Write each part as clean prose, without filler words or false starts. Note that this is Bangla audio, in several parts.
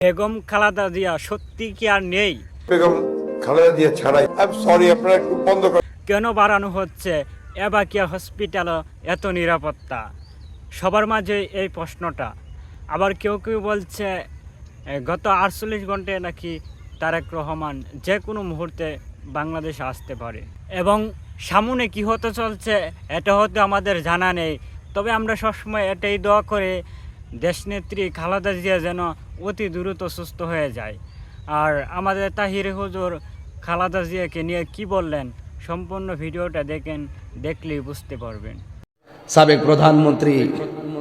বেগম খালেদা জিয়া সত্যি কি আর নেই? বেগম খালেদা জিয়া ছাড়াই সরি আপনারা একটু বন্ধ করেন। কেন বাড়ানো হচ্ছে এবাকিয়া হসপিটালে এত নিরাপত্তা? সবার মাঝে এই প্রশ্নটা। আবার কেউ কেউ বলছে গত 48 ঘন্টায় নাকি তারেক রহমান যে কোনো মুহূর্তে বাংলাদেশে আসতে পারে, এবং সামনে কি হতে চলছে এটা হয়তো আমাদের জানা নেই। তবে আমরা সবসময় এটাই দোয়া করে দেশনেত্রী খালেদা জিয়া যেন অতি দ্রুত সুস্থ হয়ে যায়। আর আমাদের তাহির হুজুর খালেদা জিয়াকে নিয়ে কি বললেন, সম্পূর্ণ ভিডিওটা দেখলেই বুঝতে পারবেন। সাবেক প্রধানমন্ত্রী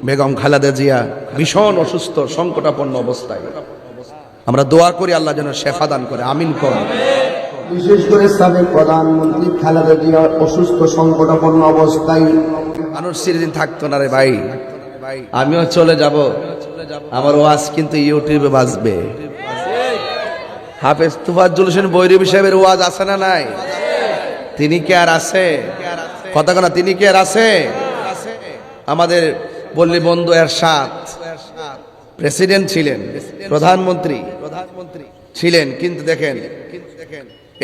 বেগম খালেদা জিয়া ভীষণ অসুস্থ, সংকটাপন্ন অবস্থায়। আমরা দোয়া করি আল্লাহ যেন শেফা দান করে, আমিন করুন। বিশেষ করে সাবেক প্রধানমন্ত্রী খালেদা জিয়া অসুস্থ, সংকটাপন্ন অবস্থায়। মানুষ চিরদিন থাকতো না রে ভাই, আমিও চলে যাব। আমার ওয়াজ কিন্তু ইউটিউবে বাজবে। হাফেজ তুফাজ্জল হোসেন বৈরবী সাহেবের ওয়াজ আছে না নাই? তিনি কি আর আছে? কথা না, তিনি কি আর আছে? আমাদের বললি বন্ধু এরশাদ প্রেসিডেন্ট ছিলেন, প্রধানমন্ত্রী ছিলেন, কিন্তু দেখেন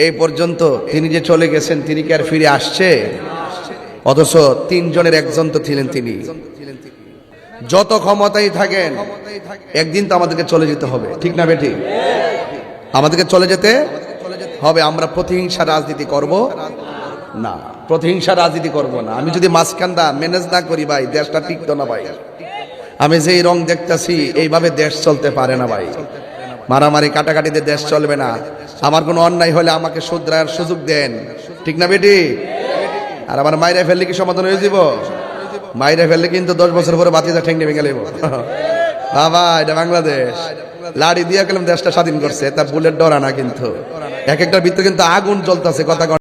এই পর্যন্ত তিনি যে চলে গেছেন, তিনি কি আর ফিরে আসছে? অথচ 3 জনের একজন তো ছিলেন তিনি। যত ক্ষমতাই থাকেন একদিন তো আমাদেরকে চলে যেতে হবে, ঠিক না বেটি? আমাদেরকে চলে যেতে হবে। আমরা প্রতিহিংসা রাজনীতি করব না, প্রতিহিংসা রাজনীতি করব না। আমি যদি মাঝখানটা ম্যানেজ না করি ভাই, দেশটা টিকতো না ভাই। আমি যেই রং দেখতেছি এইভাবে দেশ চলতে পারে না ভাই। মারামারি কাটাকাটিতে দেশ চলবে না। আমার কোনো অন্যায় হলে আমাকে শুধরার সুযোগ দেন, ঠিক না বেটি? আর আমার মাইরে ফেললে কি সমাধান হয়ে যাব? মাইরে ফেললে কিন্তু 10 বছর পরে বাতিজা ঠেং নেমে গেলে বাবা, এটা বাংলাদেশ। লাড়ি দিয়া গেলাম, দেশটা স্বাধীন করছে, তা বুলেট ডরা না। কিন্তু এক একটার ভিতরে কিন্তু আগুন জ্বলতেছে, কথা